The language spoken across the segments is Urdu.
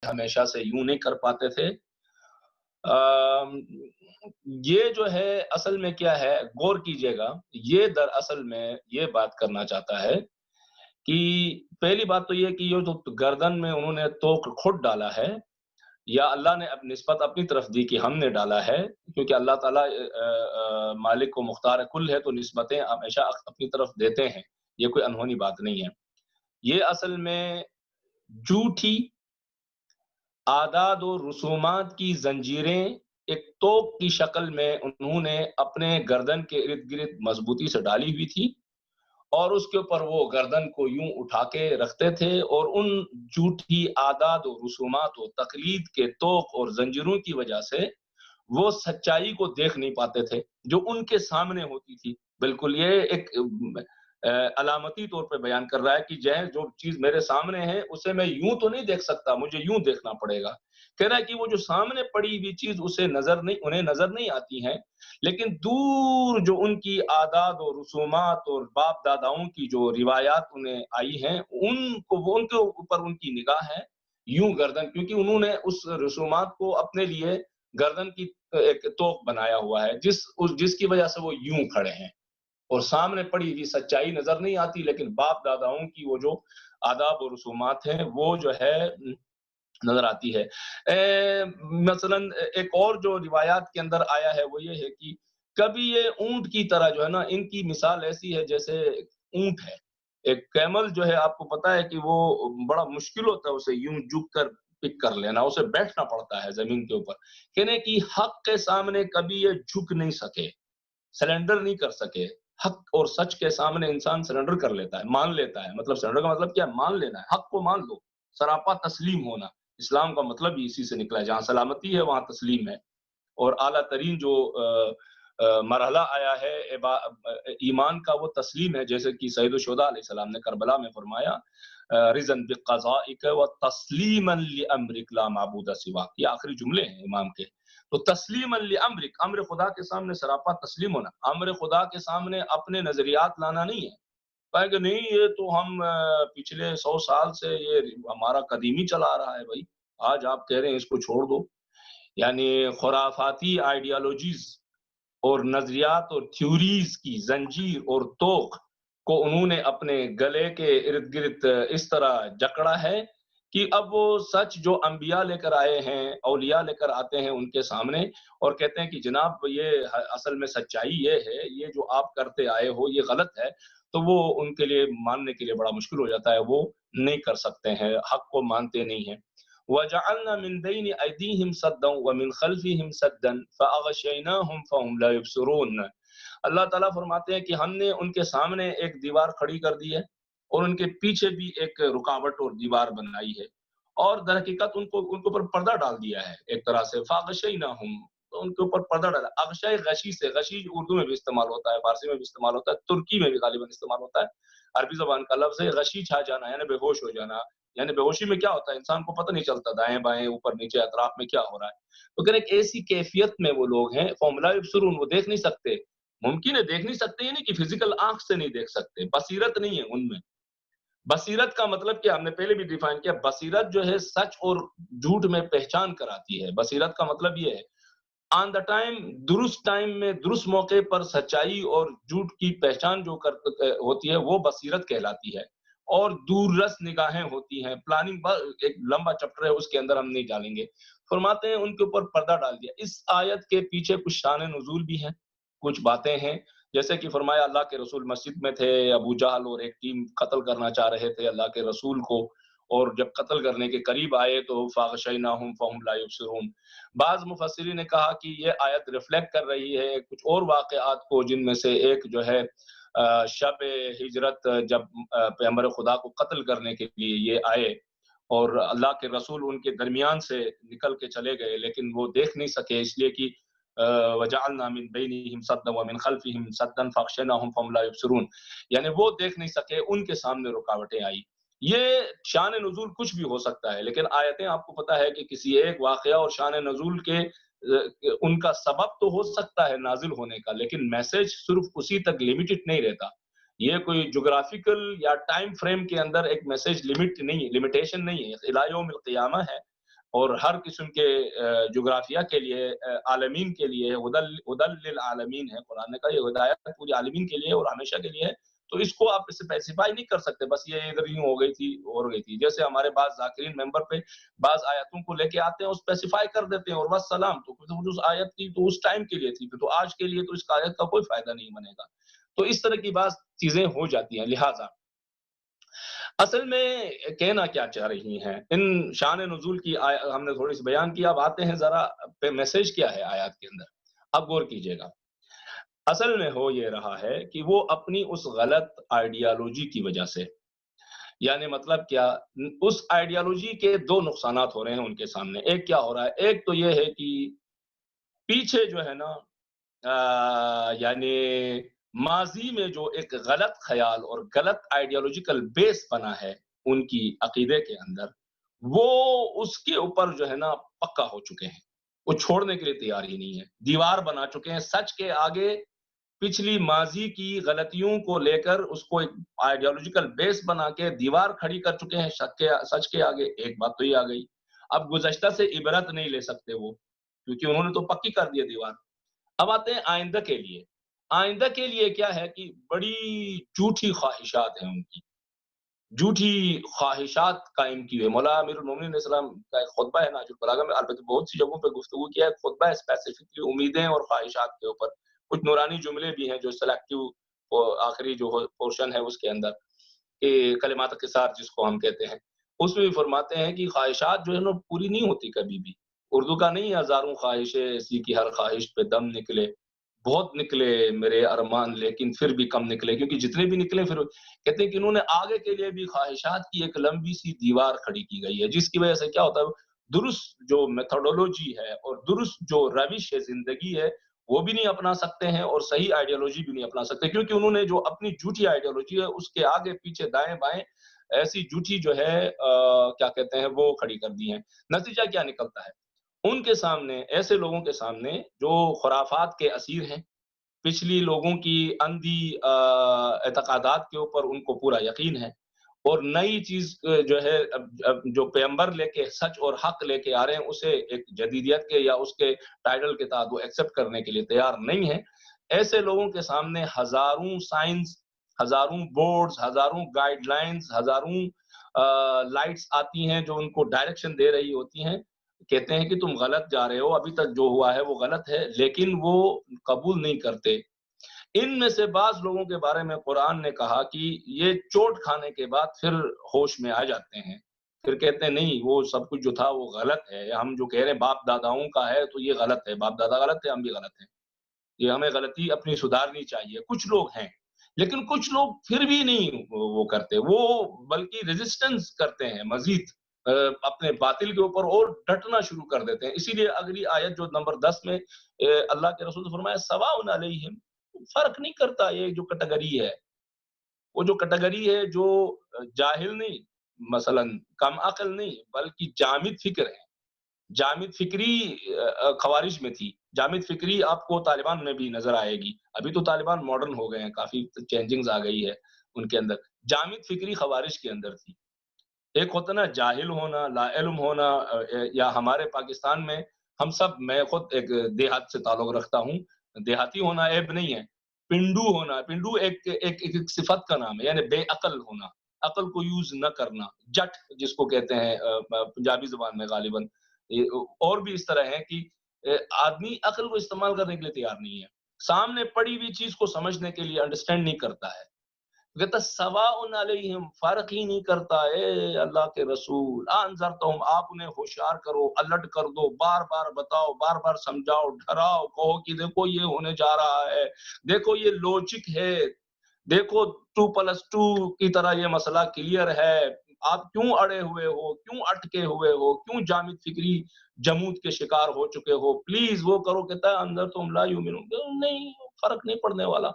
ہمیشہ سے یوں نہیں کر پاتے تھے۔ یہ جو ہے اصل میں کیا ہے، غور کیجئے گا، یہ دراصل میں یہ بات کرنا چاہتا ہے کہ پہلی بات تو یہ کہ یہ جو گردن میں انہوں نے توق خود ڈالا ہے، یا اللہ نے نسبت اپنی طرف دی کہ ہم نے ڈالا ہے، کیونکہ اللہ تعالیٰ مالک و مختار کل ہے، تو نسبتیں ہمیشہ اپنی طرف دیتے ہیں، یہ کوئی انہونی بات نہیں ہے۔ یہ اصل میں جھوٹی اعداد و رسومات کی زنجیریں ایک توق کی شکل میں انہوں نے اپنے گردن کے ارد گرد مضبوطی سے ڈالی ہوئی تھی، اور اس کے اوپر وہ گردن کو یوں اٹھا کے رکھتے تھے، اور ان جھوٹی اعداد و رسومات و تقلید کے توق اور زنجیروں کی وجہ سے وہ سچائی کو دیکھ نہیں پاتے تھے جو ان کے سامنے ہوتی تھی۔ بالکل یہ ایک علامتی طور پہ بیان کر رہا ہے کہ جو چیز میرے سامنے ہے اسے میں یوں تو نہیں دیکھ سکتا، مجھے یوں دیکھنا پڑے گا۔ کہہ رہا ہے کہ وہ جو سامنے پڑی ہوئی چیز انہیں نظر نہیں آتی ہے، لیکن دور جو ان کی عادات اور رسومات اور باپ داداؤں کی جو روایات انہیں آئی ہیں، ان کے اوپر ان کی نگاہ ہے یوں گردن، کیونکہ انہوں نے اس رسومات کو اپنے لیے گردن کی ایک توق بنایا ہوا ہے جس کی وجہ سے وہ یوں کھڑے ہیں، اور سامنے پڑی ہوئی سچائی نظر نہیں آتی، لیکن باپ داداؤں کی وہ جو آداب و رسومات ہیں وہ جو ہے نظر آتی ہے۔ مثلا ایک اور جو روایات کے اندر آیا ہے وہ یہ ہے کہ کبھی یہ اونٹ کی طرح جو ہے نا، ان کی مثال ایسی ہے جیسے اونٹ ہے۔ ایک کیمل جو ہے آپ کو پتا ہے کہ وہ بڑا مشکل ہوتا ہے اسے یوں جھک کر پک کر لینا، اسے بیٹھنا پڑتا ہے زمین کے اوپر۔ کہنے کہ حق کے سامنے کبھی یہ جھک نہیں سکے، سرنڈر نہیں کر سکے۔ حق اور سچ کے سامنے انسان سرنڈر کر لیتا ہے، مان لیتا ہے۔ مطلب سرنڈر کا مطلب کیا ہے؟ مان لینا ہے، حق کو مان لو، سراپا تسلیم ہونا۔ اسلام کا مطلب ہی اسی سے نکلا ہے، جہاں سلامتی ہے وہاں تسلیم ہے۔ اور اعلیٰ ترین جو مرحلہ آیا ہے ایمان کا وہ تسلیم ہے، جیسے کہ سید الشہداء علیہ السلام نے کربلا میں فرمایا رضا بقضائک وتسلیما لامرک لا معبود سواک۔ یہ آخری جملے ہیں امام کے۔ تو تسلیما لامرک، امر خدا کے سامنے سراپا تسلیم ہونا، امر خدا کے سامنے اپنے نظریات لانا نہیں ہے کہا کہ نہیں یہ تو ہم پچھلے 100 سال سے یہ ہمارا قدیمی چلا رہا ہے، بھائی آج آپ کہہ رہے ہیں اس کو چھوڑ دو۔ یعنی خرافاتی آئیڈیالوجیز اور نظریات اور تھیوریز کی زنجیر اور توق کو انہوں نے اپنے گلے کے ارد گرد اس طرح جکڑا ہے کہ اب وہ سچ جو انبیاء لے کر آئے ہیں، اولیاء لے کر آتے ہیں ان کے سامنے، اور کہتے ہیں کہ جناب یہ اصل میں سچائی یہ ہے، یہ جو آپ کرتے آئے ہو یہ غلط ہے، تو وہ ان کے لیے ماننے کے لیے بڑا مشکل ہو جاتا ہے، وہ نہیں کر سکتے ہیں، حق کو مانتے نہیں ہیں۔ وَجَعَلْنَا مِن بَيْنِ أَيْدِيهِمْ سَدًّا وَمِنْ خَلْفِهِمْ سَدًّا فَأَغْشَيْنَاهُمْ فَهُمْ لَا يُبْصِرُونَ۔ اللہ تعالیٰ فرماتے ہیں کہ ہم نے ان کے سامنے ایک دیوار کھڑی کر دی ہے، اور ان کے پیچھے بھی ایک رکاوٹ اور دیوار بنائی ہے، اور در حقیقت ان کے اوپر پردہ ڈال دیا ہے ایک طرح سے۔ فَأَغْشَيْنَاهُمْ، تو ان کے اوپر پردہ ڈالا۔ اغشے غشی سے، غشی اردو میں بھی استعمال ہوتا ہے، فارسی میں بھی استعمال ہوتا ہے، ترکی میں بھی غالباً استعمال ہوتا ہے، عربی زبان کا لفظ ہے۔ غشی چھا جانا یعنی بے ہوش ہو جانا، یعنی بے ہوشی میں کیا ہوتا ہے انسان کو پتہ نہیں چلتا دائیں بائیں اوپر نیچے اطراف میں کیا ہو رہا ہے۔ تو کہ ایک ایسی کیفیت میں وہ لوگ ہیں، فَهُمْ لَا يُبْصِرُونَ، وہ دیکھ نہیں سکتے۔ ممکن ہے دیکھ نہیں سکتے، یعنی کہ فزیکل آنکھ سے نہیں دیکھ سکتے، بصیرت نہیں ہے ان میں۔ بصیرت کا مطلب کیا، ہم نے پہلے بھی ڈیفائن کیا، بصیرت جو ہے سچ اور جھوٹ میں پہچان کراتی ہے۔ بصیرت کا مطلب یہ ہے آن دا ٹائم میں درست موقع پر سچائی اور جھوٹ کی پہچان جو ہوتی ہے وہ بصیرت کہلاتی ہے، اور دور رس نگاہیں ہوتی ہیں۔ پلاننگ ایک لمبا چپٹر ہے، اس کے اندر ہم نہیں ڈالیں گے۔ فرماتے ہیں ان کے اوپر پردہ ڈال دیا۔ اس آیت کے پیچھے کچھ شان نزول بھی ہیں، کچھ باتیں ہیں، جیسے کہ فرمایا اللہ کے رسول مسجد میں تھے، ابو جہل اور ایک ٹیم قتل کرنا چاہ رہے تھے اللہ کے رسول کو، اور جب قتل کرنے کے قریب آئے تو فَغَشَيْنَاهُمْ فَهُمْ لَا يُبْصِرُونَ۔ بعض مفسرین نے کہا کہ یہ آیت ریفلیکٹ کر رہی ہے کچھ اور واقعات کو، جن میں سے ایک جو ہے شب ہجرت، جب پیغمبر خدا کو قتل کرنے کے لیے یہ آئے اور اللہ کے رسول ان کے درمیان سے نکل کے چلے گئے، لیکن وہ دیکھ نہیں سکے، اس لیے کہ وَجَعَلْنَا مِن بَيْنِهِمْ سَدًّا وَمِنْ خَلْفِهِمْ سَدًّا فَأَغْشَيْنَاهُمْ فَهُمْ لَا يُبْصِرُونَ، یعنی وہ دیکھ نہیں سکے، ان کے سامنے رکاوٹیں آئی۔ یہ شان نزول کچھ بھی ہو سکتا ہے، لیکن آیتیں آپ کو پتہ ہے کہ کسی ایک واقعہ اور شان نزول کے ان کا سبب تو ہو سکتا ہے نازل ہونے کا، لیکن میسج صرف اسی تک لمیٹڈ نہیں رہتا۔ یہ کوئی جغرافیکل یا ٹائم فریم کے اندر ایک میسج لمیٹیشن نہیں ہے، الی یوم القیامہ ہے۔ اور ہر قسم کے جغرافیہ کے لیے، عالمین کے لیے ہدل للعالمین ہے قرآن نے کہا، یہ ہدایت پوری عالمین کے لیے اور ہمیشہ کے لیے ہے. تو اس کو آپ اسپیسیفائی نہیں کر سکتے بس یہ ادھر یوں ہو گئی تھی اور گئی تھی. جیسے ہمارے بعض ذاکرین ممبر پہ بعض آیتوں کو لے کے آتے ہیں، اسپیسیفائی کر دیتے ہیں اور بس سلام. تو اس آیت کی تو اس ٹائم کے لیے تھی، تو آج کے لیے تو اس آیت کا کوئی فائدہ نہیں بنے گا. تو اس طرح کی بعض چیزیں ہو جاتی ہیں. لہٰذا اصل میں کہنا کیا چاہ رہی ہیں ان شان نزول کی ہم نے تھوڑی سی بیان کیا. اب آتے ہیں ذرا پہ میسج کیا ہے آیات کے اندر. اب غور کیجئے گا. اصل میں ہو یہ رہا ہے کہ وہ اپنی اس غلط آئیڈیالوجی کی وجہ سے، یعنی مطلب کیا، اس آئیڈیالوجی کے دو نقصانات ہو رہے ہیں ان کے سامنے. ایک کیا ہو رہا ہے؟ ایک تو یہ ہے کہ پیچھے جو ہے نا یعنی ماضی میں جو ایک غلط خیال اور غلط آئیڈیالوجیکل بیس بنا ہے ان کی عقیدے کے اندر، وہ اس کے اوپر جو ہے نا پکا ہو چکے ہیں. وہ چھوڑنے کے لیے تیار ہی نہیں ہے. دیوار بنا چکے ہیں سچ کے آگے. پچھلی ماضی کی غلطیوں کو لے کر اس کو ایک آئیڈیالوجیکل بیس بنا کے دیوار کھڑی کر چکے ہیں سچ کے آگے. ایک بات تو یہ آ گئی. اب گزشتہ سے عبرت نہیں لے سکتے وہ، کیونکہ انہوں نے تو پکی کر دیا دیوار. اب آتے ہیں آئندہ کے لیے. آئندہ کے لیے کیا ہے کہ بڑی جھوٹی خواہشات ہیں ان کی. جھوٹی خواہشات قائم کی ہوئی. مولا امیر المومنین علیہ السلام کا ایک خطبہ ہے نہج البلاغہ میں، البتہ بہت سی جگہوں پہ گفتگو کیا ہے. خطبہ اسپیسیفکلی امیدیں اور خواہشات کے اوپر. کچھ نورانی جملے بھی ہیں جو سلیکٹیو آخری جو پورشن ہے اس کے اندر کہ کلمات قصار جس کو ہم کہتے ہیں، اس میں بھی فرماتے ہیں کہ خواہشات جو ہے نا پوری نہیں ہوتی کبھی بھی. اردو کا نہیں، ہزاروں خواہشیں ایسی کی ہر خواہش پہ دم نکلے. بہت نکلے میرے ارمان لیکن پھر بھی کم نکلے، کیونکہ جتنے بھی نکلے پھر کہتے ہیں کہ انہوں نے آگے کے لیے بھی خواہشات کی ایک لمبی سی دیوار کھڑی کی گئی ہے، جس کی وجہ سے کیا ہوتا ہے، درست جو میتھڈولوجی ہے اور درست جو روش ہے زندگی ہے وہ بھی نہیں اپنا سکتے ہیں اور صحیح آئیڈیالوجی بھی نہیں اپنا سکتے، کیونکہ انہوں نے جو اپنی جھوٹی آئیڈیالوجی ہے اس کے آگے پیچھے دائیں بائیں ایسی جھوٹی جو ہے کیا کہتے ہیں وہ کھڑی کر دی ہیں. نتیجہ کیا نکلتا ہے؟ ان کے سامنے، ایسے لوگوں کے سامنے جو خرافات کے اسیر ہیں، پچھلی لوگوں کی اندھی اعتقادات کے اوپر ان کو پورا یقین ہے، اور نئی چیز جو ہے جو پیغمبر لے کے سچ اور حق لے کے آ رہے ہیں اسے ایک جدیدیت کے یا اس کے ٹائٹل کے تحت وہ ایکسپٹ کرنے کے لیے تیار نہیں ہے. ایسے لوگوں کے سامنے ہزاروں سائنس، ہزاروں بورڈز، ہزاروں گائیڈ لائنز، ہزاروں لائٹس آتی ہیں جو ان کو ڈائریکشن دے رہی ہوتی ہیں. کہتے ہیں کہ تم غلط جا رہے ہو، ابھی تک جو ہوا ہے وہ غلط ہے، لیکن وہ قبول نہیں کرتے. ان میں سے بعض لوگوں کے بارے میں قرآن نے کہا کہ یہ چوٹ کھانے کے بعد پھر ہوش میں آ جاتے ہیں، پھر کہتے ہیں نہیں وہ سب کچھ جو تھا وہ غلط ہے. ہم جو کہہ رہے ہیں باپ داداؤں کا ہے تو یہ غلط ہے، باپ دادا غلط ہے، ہم بھی غلط ہیں، یہ ہمیں غلطی اپنی سدھارنی چاہیے. کچھ لوگ ہیں، لیکن کچھ لوگ پھر بھی نہیں وہ کرتے، وہ بلکہ ریزسٹنس کرتے ہیں مزید اپنے باطل کے اوپر اور ڈٹنا شروع کر دیتے ہیں. اسی لیے اگلی آیت جو نمبر 10 میں اللہ کے رسول نے فرمایا سواء علیہم، فرق نہیں کرتا. یہ جو کیٹیگری ہے، وہ جو کیٹیگری ہے جو جاہل نہیں، مثلا کم عقل نہیں، بلکہ جامد فکر ہے. جامد فکری خوارج میں تھی. جامد فکری آپ کو طالبان میں بھی نظر آئے گی. ابھی تو طالبان ماڈرن ہو گئے ہیں، کافی چینجنگز آ گئی ہے ان کے اندر. جامد فکری خوارج کے اندر تھی. ایک ہوتا نا جاہل ہونا، لا علم ہونا، یا ہمارے پاکستان میں ہم سب، میں خود ایک دیہات سے تعلق رکھتا ہوں، دیہاتی ہونا عیب نہیں ہے. پنڈو ہونا، پنڈو ایک صفت کا نام ہے، یعنی بے عقل ہونا، عقل کو یوز نہ کرنا. جٹ جس کو کہتے ہیں پنجابی زبان میں غالباً، اور بھی اس طرح ہے کہ آدمی عقل کو استعمال کرنے کے لیے تیار نہیں ہے، سامنے پڑی ہوئی چیز کو سمجھنے کے لیے انڈرسٹینڈ نہیں کرتا ہے. کہتا سواء علیہم، فرق ہی نہیں کرتا. اے اللہ کے رسول انذرتہم، آپ انہیں ہوشیار کرو، الرٹ کر دو، بار بار بتاؤ، بار بار سمجھاؤ، ڈراؤ، کہو کہ دیکھو یہ ہونے جا رہا ہے، دیکھو یہ لوجک ہے، دیکھو 2+2 کی طرح یہ مسئلہ کلیئر ہے. آپ کیوں اڑے ہوئے ہو، کیوں اٹکے ہوئے ہو، کیوں جامد فکری جمود کے شکار ہو چکے ہو، پلیز وہ کرو. کہتا ہے اندر تم لا یؤمنون، نہیں فرق نہیں پڑنے والا.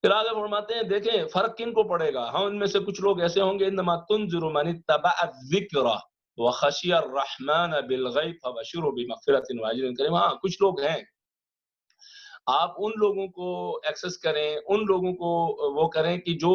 پھر آگے فرماتے ہیں دیکھیں فرق کن کو پڑے گا. ہاں ان میں سے کچھ لوگ ایسے ہوں گے انما تنذر من اتبع الذکر وخشی الرحمن بالغیب فبشرہ بمغفرۃ واجر کریم. ہاں کچھ لوگ ہیں، آپ ان لوگوں کو ایکسس کریں، ان لوگوں کو وہ کریں کہ جو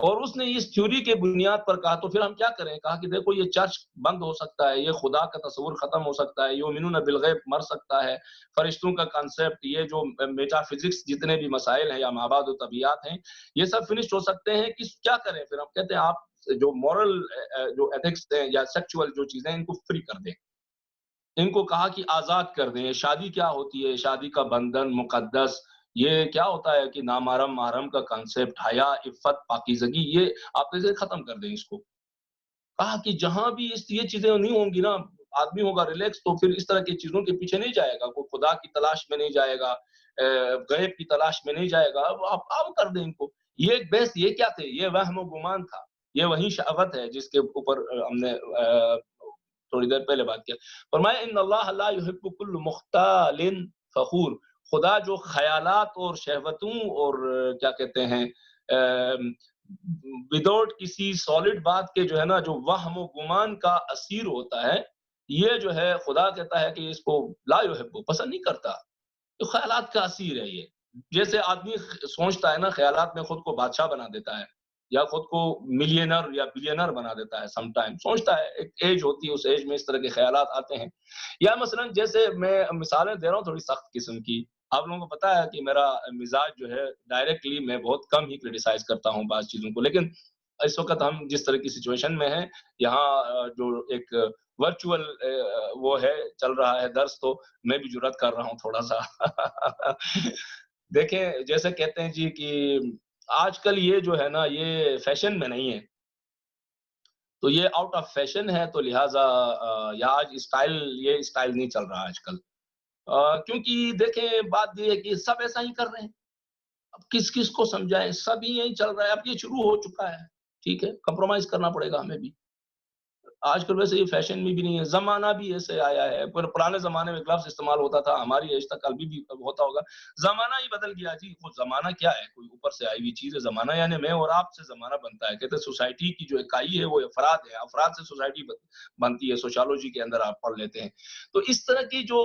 اور اس نے اس تھیوری کے بنیاد پر کہا تو پھر ہم کیا کریں؟ کہا کہ دیکھو یہ چرچ بند ہو سکتا ہے، یہ خدا کا تصور ختم ہو سکتا ہے، یؤمنون بالغیب مر سکتا ہے، فرشتوں کا کانسیپٹ، یہ جو میٹا فزکس جتنے بھی مسائل ہیں یا مابعد و طبیعیات ہیں، یہ سب فنش ہو سکتے ہیں کہ کیا کریں؟ پھر ہم کہتے ہیں آپ جو مورل جو ایتھکس ہیں یا سیکچول جو چیزیں ہیں ان کو فری کر دیں، ان کو کہا کہ آزاد کر دیں. شادی کیا ہوتی ہے؟ شادی کا بندھن مقدس. یہ کیا ہوتا ہے کہ نامحرم محرم کا کنسپٹ، حیا، عفت، پاکیزگی، یہ آپ سے ختم کر دیں اس کو. کہا کہ جہاں بھی یہ چیزیں نہیں ہوں گی نا، آدمی ہوگا ریلیکس تو پھر اس طرح کی چیزوں کے پیچھے نہیں جائے گا، کوئی خدا کی تلاش میں نہیں جائے گا، غیب کی تلاش میں نہیں جائے گا. آپ کر دیں ان کو. یہ ایک بحث، یہ کیا تھے؟ یہ وہم و گمان تھا. یہ وہی شہوت ہے جس کے اوپر ہم نے تھوڑی دیر پہلے بات کیا. فرمایا ان اللہ لا يحب كل مختال فخور. خدا جو خیالات اور شہوتوں اور کیا کہتے ہیں وداؤٹ کسی سالڈ بات کے جو ہے نا، جو وہم و گمان کا اسیر ہوتا ہے، یہ جو ہے خدا کہتا ہے کہ اس کو لا يحب، پسند نہیں کرتا. تو خیالات کا اسیر ہے یہ. جیسے آدمی سوچتا ہے نا، خیالات میں خود کو بادشاہ بنا دیتا ہے یا خود کو ملینر یا بلینر بنا دیتا ہے. سم ٹائم سوچتا ہے، ایک ایج ہوتی ہے، اس ایج میں اس طرح کے خیالات آتے ہیں. یا مثلا جیسے میں مثالیں دے رہا ہوں تھوڑی سخت قسم کی. آپ لوگوں کو پتا ہے کہ میرا مزاج جو ہے ڈائریکٹلی میں بہت کم ہی کریٹیسائز کرتا ہوں بعض چیزوں کو، لیکن اس وقت ہم جس طرح کی سچویشن میں ہیں یہاں، جو ایک ورچوئل وہ ہے چل رہا ہے درس، تو میں بھی جرات کر رہا ہوں تھوڑا سا. دیکھیں جیسے کہتے ہیں جی کہ آج کل یہ جو ہے نا یہ فیشن میں نہیں ہے، تو یہ آؤٹ آف فیشن ہے، تو لہٰذا یا آج یہ اسٹائل نہیں چل رہا آج کل. کیونکہ دیکھیں بات یہ ہے کہ سب ایسا ہی کر رہے ہیں. اب کس کس کو سمجھائیں؟ سب ہی یہی چل رہا ہے. اب یہ شروع ہو چکا ہے، ٹھیک ہے، کمپرومائز کرنا پڑے گا ہمیں بھی. آج کل ویسے یہ فیشن میں بھی نہیں ہے، زمانہ بھی ایسے آیا ہے. پرانے زمانے میں گلفز استعمال ہوتا تھا، ہماری ایج تک ابھی بھی ہوتا ہوگا. زمانہ ہی بدل گیا جی. وہ زمانہ کیا ہے؟ کوئی اوپر سے آئی ہوئی چیز ہے زمانہ؟ یعنی میں اور آپ سے زمانہ بنتا ہے. کہتے ہیں سوسائٹی کی جو اکائی ہے وہ افراد ہے، افراد سے سوسائٹی بنتی ہے. سوشالوجی کے اندر آپ پڑھ لیتے ہیں. تو اس طرح کی جو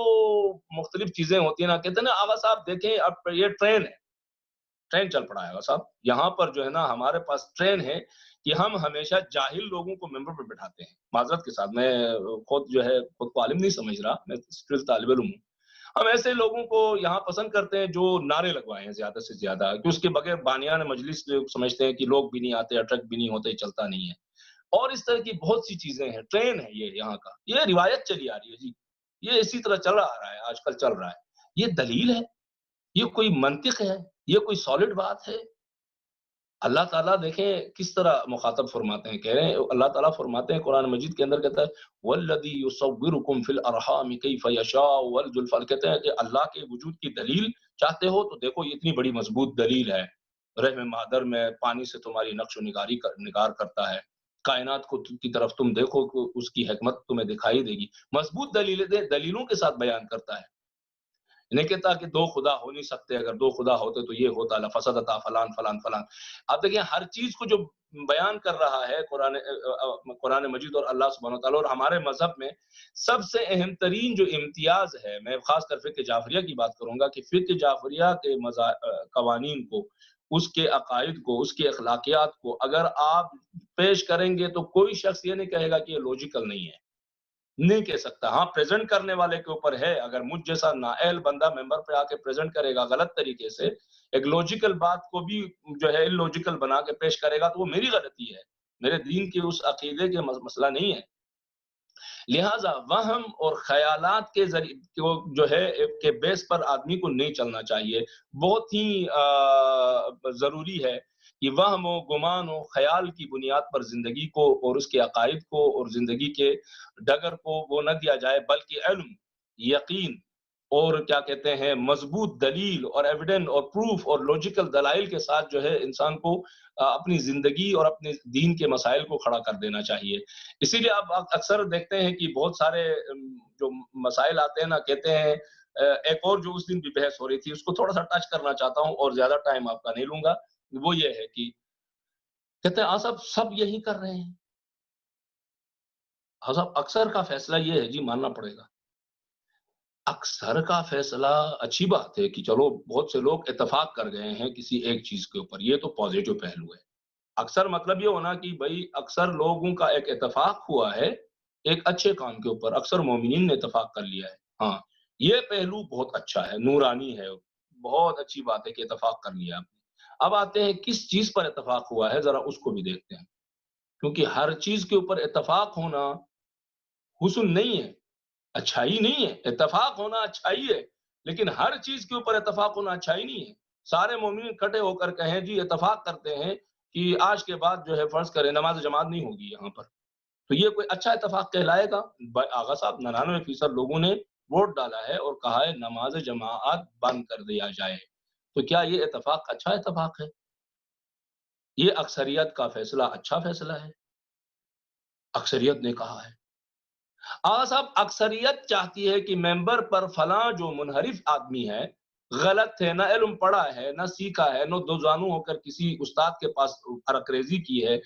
مختلف چیزیں ہوتی ہیں نا، کہتے ہیں نا آغا صاحب دیکھیں اب یہ ٹرین ہے، ٹرین چل پڑا ہے صاحب. یہاں پر جو ہے نا ہمارے پاس ٹرین ہے کہ ہم ہمیشہ جاہل لوگوں کو ممبر پہ بٹھاتے ہیں. معذرت کے ساتھ، میں خود جو ہے خود کو عالم نہیں سمجھ رہا، میں اسٹل طالب علم ہوں. ہم ایسے لوگوں کو یہاں پسند کرتے ہیں جو نعرے لگوائے ہیں زیادہ سے زیادہ، کہ اس کے بغیر بانیان مجلس سمجھتے ہیں کہ لوگ بھی نہیں آتے، اٹریکٹ بھی نہیں ہوتے، چلتا نہیں ہے. اور اس طرح کی بہت سی چیزیں ہیں. ٹرین ہے یہ یہاں کا، یہ روایت چلی آ رہی ہے جی. یہ اسی طرح چل رہا ہے، آج کل چل رہا ہے. یہ دلیل ہے؟ یہ کوئی منطق ہے؟ یہ کوئی سالڈ بات ہے؟ اللہ تعالیٰ دیکھیں کس طرح مخاطب فرماتے ہیں. کہہ رہے ہیں اللہ تعالیٰ فرماتے ہیں قرآن مجید کے اندر، کہتا ہے وَالَّذِي يُصَوِّرُكُمْ فِي الْأَرْحَامِ كَيْفَ يَشَاءُ وَالْجُلْفَ. کہتے ہیں کہ اللہ کے وجود کی دلیل چاہتے ہو تو دیکھو، یہ اتنی بڑی مضبوط دلیل ہے. رحم مادر میں پانی سے تمہاری نقش و نگار کرتا ہے. کائنات کو کی طرف تم دیکھو کہ اس کی حکمت تمہیں دکھائی دے گی. مضبوط دلیلوں کے ساتھ بیان کرتا ہے. نہیں کہتا کہ دو خدا ہو نہیں سکتے، اگر دو خدا ہوتے تو یہ ہوتا لفسدتا فلان فلان فلان. آپ دیکھیں ہر چیز کو جو بیان کر رہا ہے قرآن مجید اور اللہ سبحانہ وتعالی اور ہمارے مذہب میں سب سے اہم ترین جو امتیاز ہے، میں خاص کر فقہ جعفریہ کی بات کروں گا، کہ فقہ جعفریہ کے قوانین کو، اس کے عقائد کو، اس کے اخلاقیات کو اگر آپ پیش کریں گے تو کوئی شخص یہ نہیں کہے گا کہ یہ لوجیکل نہیں ہے. نہیں کہہ سکتا. ہاں پریزنٹ کرنے والے کے اوپر ہے. اگر مجھ جیسا نااہل بندہ ممبر پہ آ کے پریزنٹ کرے گا غلط طریقے سے، ایک لوجیکل بات کو بھی جو ہے لوجیکل بنا کے پیش کرے گا، تو وہ میری غلطی ہے، میرے دین کے اس عقیدے کے مسئلہ نہیں ہے. لہٰذا وہم اور خیالات کے ذریعے جو ہے کے بیس پر آدمی کو نہیں چلنا چاہیے. بہت ہی ضروری ہے کہ وہم و گمان و خیال کی بنیاد پر زندگی کو اور اس کے عقائد کو اور زندگی کے ڈگر کو وہ نہ دیا جائے، بلکہ علم، یقین اور کیا کہتے ہیں مضبوط دلیل اور ایویڈنس اور پروف اور لوجیکل دلائل کے ساتھ جو ہے انسان کو اپنی زندگی اور اپنے دین کے مسائل کو کھڑا کر دینا چاہیے. اسی لیے آپ اکثر دیکھتے ہیں کہ بہت سارے جو مسائل آتے ہیں نا، کہتے ہیں ایک اور جو اس دن بھی بحث ہو رہی تھی، اس کو تھوڑا سا ٹچ کرنا چاہتا ہوں اور زیادہ ٹائم آپ کا نہیں لوں گا. وہ یہ ہے کہ کہتے ہیں صاحب سب یہی کر رہے ہیں. صاحب اکثر کا فیصلہ یہ ہے جی، ماننا پڑے گا. اکثر کا فیصلہ اچھی بات ہے کہ چلو بہت سے لوگ اتفاق کر گئے ہیں کسی ایک چیز کے اوپر، یہ تو پازیٹو پہلو ہے. اکثر مطلب یہ ہونا کہ بھائی اکثر لوگوں کا ایک اتفاق ہوا ہے ایک اچھے کام کے اوپر، اکثر مومنین نے اتفاق کر لیا ہے۔ ہاں، یہ پہلو بہت اچھا ہے، نورانی ہے، بہت اچھی بات ہے کہ اتفاق کر لیا آپ نے۔ اب آتے ہیں کس چیز پر اتفاق ہوا ہے، ذرا اس کو بھی دیکھتے ہیں، کیونکہ ہر چیز کے اوپر اتفاق ہونا حسن نہیں ہے، اچھائی نہیں ہے، اتفاق ہونا اچھائی ہے، لیکن ہر چیز کے اوپر اتفاق ہونا اچھائی نہیں ہے۔ سارے مومنین اکٹھے ہو کر کہیں جی اتفاق کرتے ہیں کہ آج کے بعد جو ہے فرض کریں نماز جماعت نہیں ہوگی یہاں پر، تو یہ کوئی اچھا اتفاق کہلائے گا؟ آغا صاحب 99% لوگوں نے ووٹ ڈالا ہے اور کہا ہے نماز جماعت بند کر دیا جائے، تو کیا یہ اتفاق اچھا اتفاق ہے؟ یہ اکثریت کا فیصلہ اچھا فیصلہ ہے، اکثریت نے کہا ہے۔ آغا صاحب اکثریت چاہتی ہے کہ ممبر پر فلاں جو منحرف آدمی ہے، غلط ہے، نہ علم پڑھا ہے، نہ سیکھا ہے، نہ دو زانو ہو کر کسی استاد کے پاس عرق ریزی کی ہے،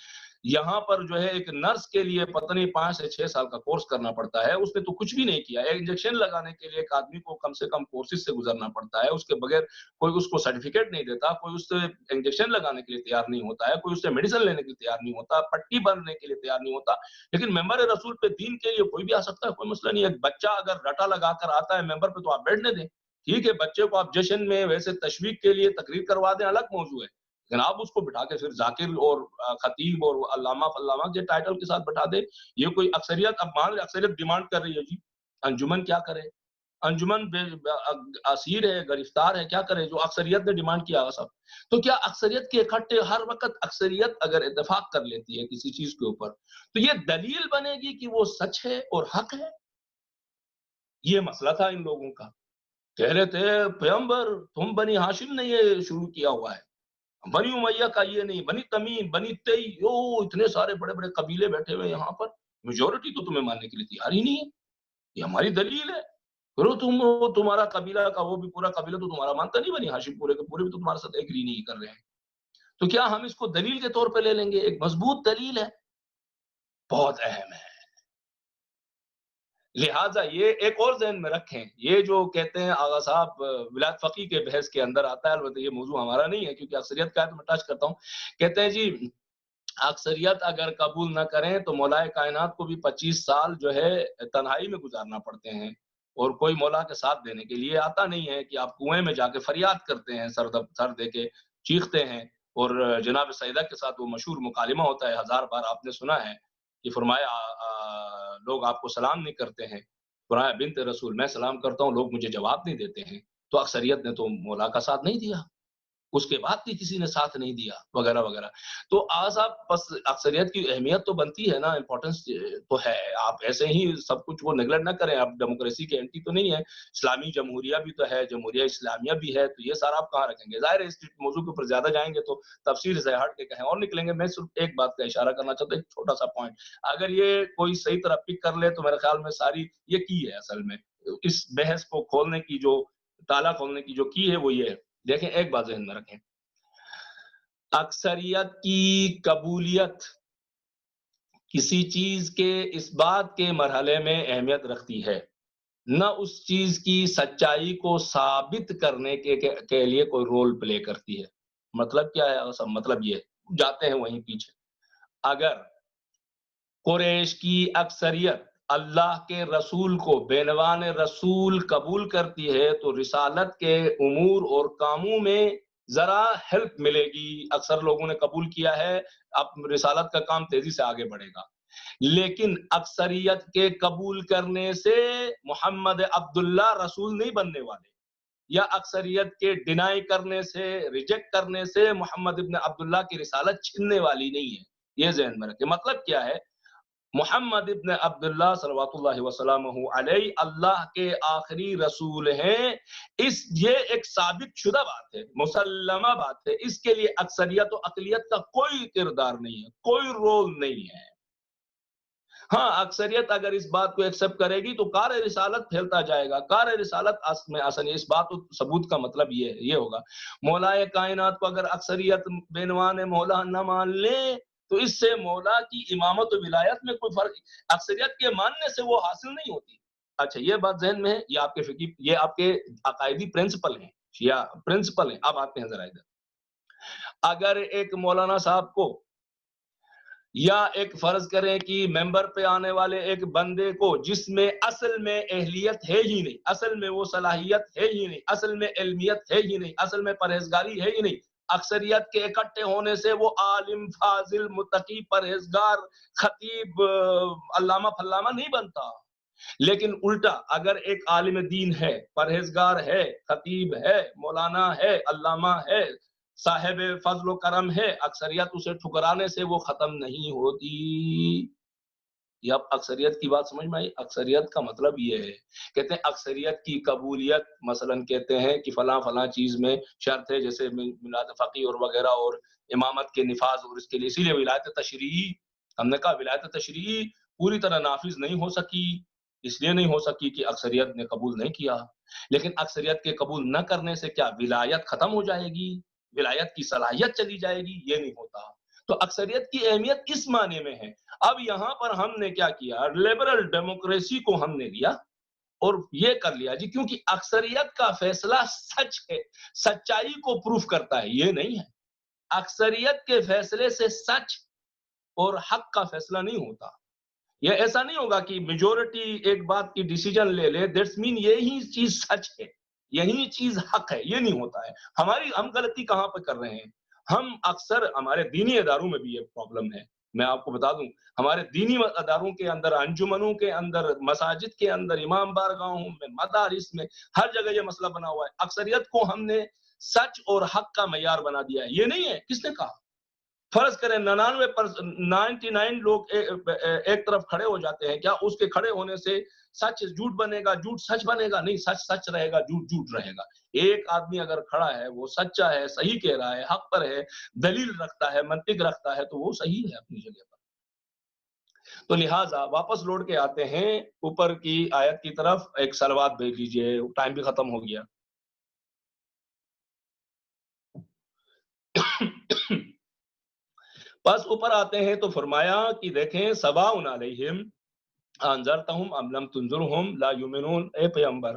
یہاں پر جو ہے ایک نرس کے لیے پتہ نہیں 5 سے 6 سال کا کورس کرنا پڑتا ہے، اس نے تو کچھ بھی نہیں کیا، ایک انجیکشن لگانے کے لیے ایک آدمی کو کم سے کم کورسز سے گزرنا پڑتا ہے، اس کے بغیر کوئی اس کو سرٹیفکیٹ نہیں دیتا، کوئی اس سے انجیکشن لگانے کے لیے تیار نہیں ہوتا ہے، کوئی اس سے میڈیسن لینے کے لیے تیار نہیں ہوتا، پٹی باندھنے کے لیے تیار نہیں ہوتا، لیکن ممبر رسول پہ دین کے لیے کوئی بھی آ سکتا ہے، کوئی مسئلہ نہیں ہے۔ ایک بچہ اگر رٹا لگا کر آتا ہے ممبر پہ تو آپ بیٹھنے دیں، ٹھیک ہے، بچے کو آپ جشن میں ویسے تشویق کے لیے تقریر کروا دیں، الگ موضوع ہے، لیکن آپ اس کو بٹھا کے پھر ذاکر اور خطیب اور علامہ فلامہ کے ٹائٹل کے ساتھ بٹھا دیں، یہ کوئی اکثریت، اب مان لیں اکثریت ڈیمانڈ کر رہی ہے جی انجمن کیا کرے، انجمن اسیر ہے، گرفتار ہے، کیا کرے جو اکثریت نے ڈیمانڈ کیا صاحب؟ تو کیا اکثریت کے اکٹھے ہر وقت اکثریت اگر اتفاق کر لیتی ہے کسی چیز کے اوپر تو یہ دلیل بنے گی کہ وہ سچ ہے اور حق ہے؟ یہ مسئلہ تھا ان لوگوں کا، کہہ رہے تھے پیغمبر تم بنی ہاشم نے یہ شروع کیا ہوا ہے، بنی امیہ کا یہ نہیں، بنی تمیم، بنی تی، یو اتنے سارے بڑے بڑے قبیلے بیٹھے ہوئے یہاں پر، میجورٹی تو تمہیں ماننے کے لیے تیار ہی نہیں ہے، یہ ہماری دلیل ہے، کرو تم وہ تمہارا قبیلہ کا وہ بھی پورا قبیلہ تو تمہارا مانتا نہیں، بنی ہاشم پورے کے پورے بھی تو تمہارے ساتھ ایگری نہیں کر رہے ہیں، تو کیا ہم اس کو دلیل کے طور پہ لے لیں گے؟ ایک مضبوط دلیل ہے، بہت اہم ہے، لہٰذا یہ ایک اور ذہن میں رکھیں، یہ جو کہتے ہیں آغا صاحب ولایت فقیہ کے بحث کے اندر آتا ہے، البتہ یہ موضوع ہمارا نہیں ہے کیونکہ اکثریت کا ہے تو میں ٹچ کرتا ہوں، کہتے ہیں جی اکثریت اگر قبول نہ کریں تو مولا کائنات کو بھی 25 سال جو ہے تنہائی میں گزارنا پڑتے ہیں، اور کوئی مولا کے ساتھ دینے کے لیے آتا نہیں ہے کہ آپ کنویں میں جا کے فریاد کرتے ہیں، سر دے کے چیختے ہیں، اور جناب سیدہ کے ساتھ وہ مشہور مکالمہ ہوتا ہے، 1000 بار آپ نے سنا ہے کہ فرمایا لوگ آپ کو سلام نہیں کرتے ہیں، فرمایا بنت رسول میں سلام کرتا ہوں لوگ مجھے جواب نہیں دیتے ہیں، تو اکثریت نے تو مولا کا ساتھ نہیں دیا، اس کے بعد بھی کسی نے ساتھ نہیں دیا وغیرہ وغیرہ، تو آج آپ بس اکثریت کی اہمیت تو بنتی ہے نا، امپورٹنس تو ہے، آپ ایسے ہی سب کچھ وہ نیگلیکٹ نہ کریں، آپ ڈیموکریسی کے اینٹی تو نہیں ہے، اسلامی جمہوریہ بھی تو ہے، جمہوریہ اسلامیہ بھی ہے، تو یہ سارا آپ کہاں رکھیں گے؟ ظاہر ہے اس موضوع کے اوپر زیادہ جائیں گے تو تفسیر سے ہٹ کے کہیں اور نکلیں گے، میں صرف ایک بات کا اشارہ کرنا چاہتا ہوں، ایک چھوٹا سا پوائنٹ، اگر یہ کوئی صحیح طرح پک کر لے تو میرے خیال میں ساری یہ کی ہے اصل میں اس بحث کو کھولنے کی جو تالا کھولنے کی جو کی ہے وہ یہ ہے، دیکھیں ایک بات ذہن میں رکھیں، اکثریت کی قبولیت کسی چیز کے اس بات کے مرحلے میں اہمیت رکھتی ہے، نہ اس چیز کی سچائی کو ثابت کرنے کے لیے کوئی رول پلے کرتی ہے۔ مطلب کیا ہے سب؟ مطلب یہ جاتے ہیں وہیں پیچھے، اگر قریش کی اکثریت اللہ کے رسول کو بینوان رسول قبول کرتی ہے تو رسالت کے امور اور کاموں میں ذرا ہیلپ ملے گی، اکثر لوگوں نے قبول کیا ہے، اب رسالت کا کام تیزی سے آگے بڑھے گا، لیکن اکثریت کے قبول کرنے سے محمد عبداللہ رسول نہیں بننے والے، یا اکثریت کے ڈینائی کرنے سے، ریجیکٹ کرنے سے محمد ابن عبداللہ کی رسالت چھننے والی نہیں ہے، یہ ذہن میں رکھیں۔ مطلب کیا ہے؟ محمد ابن عبداللہ صلوات اللہ وسلامہ علیہ اللہ کے آخری رسول ہیں، یہ ایک ثابت شدہ بات ہے، مسلمہ بات ہے، اس کے لیے اکثریت و اقلیت کا کوئی کردار نہیں ہے، کوئی رول نہیں ہے۔ ہاں اکثریت اگر اس بات کو ایکسپٹ کرے گی تو کار رسالت پھیلتا جائے گا، کار رسالت میں آسانی، اس بات ثبوت کا مطلب یہ ہوگا، مولا کائنات کو اگر اکثریت بینوان مولا نہ مان لے تو اس سے مولا کی امامت و ولایت میں کوئی فرق، اکثریت کے ماننے سے وہ حاصل نہیں ہوتی۔ اچھا یہ بات ذہن میں ہے، یہ آپ کے فقی، یہ آپ کے عقائدی پرنسپل ہیں، شیعہ پرنسپل ہیں، اب آتے ہیں ذرا ادھر، اگر ایک مولانا صاحب کو یا ایک فرض کریں کہ ممبر پہ آنے والے ایک بندے کو جس میں اصل میں اہلیت ہے ہی نہیں، اصل میں وہ صلاحیت ہے ہی نہیں، اصل میں علمیت ہے ہی نہیں، اصل میں پرہیزگاری ہے ہی نہیں، اکثریت کے اکٹھے ہونے سے وہ عالم فاضل متقی پرہیزگار خطیب علامہ فلامہ نہیں بنتا۔ لیکن الٹا اگر ایک عالم دین ہے، پرہیزگار ہے، خطیب ہے، مولانا ہے، علامہ ہے، صاحب فضل و کرم ہے، اکثریت اسے ٹھکرانے سے وہ ختم نہیں ہوتی۔ یہ اب اکثریت کی بات سمجھ میں آئی؟ اکثریت کا مطلب یہ ہے، کہتے ہیں اکثریت کی قبولیت، مثلا کہتے ہیں کہ فلاں فلاں چیز میں شرط ہے، جیسے میلاد فقی اور وغیرہ اور امامت کے نفاذ، اور اس کے لیے اسی لیے ولایت تشریعی، ہم نے کہا ولایت تشریعی پوری طرح نافذ نہیں ہو سکی، اس لیے نہیں ہو سکی کہ اکثریت نے قبول نہیں کیا۔ لیکن اکثریت کے قبول نہ کرنے سے کیا ولایت ختم ہو جائے گی، ولایت کی صلاحیت چلی جائے گی؟ یہ نہیں ہوتا۔ تو اکثریت کی اہمیت اس معنی میں ہے۔ اب یہاں پر ہم نے کیا کیا، لبرل ڈیموکریسی کو ہم نے لیا اور یہ کر لیا جی، کیونکہ اکثریت کا فیصلہ سچ ہے، سچائی کو پروف کرتا ہے، یہ نہیں ہے۔ اکثریت کے فیصلے سے سچ اور حق کا فیصلہ نہیں ہوتا۔ یہ ایسا نہیں ہوگا کہ میجورٹی ایک بات کی ڈیسیجن لے لے، دیٹس مین یہی چیز سچ ہے، یہی چیز حق ہے، یہ نہیں ہوتا ہے۔ ہم غلطی کہاں پہ کر رہے ہیں؟ ہم اکثر ہمارے دینی اداروں میں بھی یہ پرابلم ہے، میں آپ کو بتا دوں، ہمارے دینی اداروں کے اندر، انجمنوں کے اندر، مساجد کے اندر، امام بارگاہوں میں، مدارس میں، ہر جگہ یہ مسئلہ بنا ہوا ہے۔ اکثریت کو ہم نے سچ اور حق کا معیار بنا دیا ہے۔ یہ نہیں ہے، کس نے کہا؟ فرض کریں 99 لوگ ایک طرف کھڑے ہو جاتے ہیں، کیا اس کے کھڑے ہونے سے سچ جھوٹ بنے گا، جھوٹ سچ بنے گا؟ نہیں، سچ سچ رہے گا، جھوٹ جھوٹ رہے گا۔ ایک آدمی اگر کھڑا ہے، وہ سچا ہے، صحیح کہہ رہا ہے، حق پر ہے، دلیل رکھتا ہے، منطق رکھتا ہے، تو وہ صحیح ہے اپنی جگہ پر۔ تو لہٰذا واپس لوٹ کے آتے ہیں اوپر کی آیت کی طرف، ایک صلوات بھیج لیجئے، ٹائم بھی ختم ہو گیا۔ بس اوپر آتے ہیں تو فرمایا کہ دیکھیں، سواء علیہم انذرتہم ام لم تنذرہم لا یؤمنون۔ اے پیغمبر،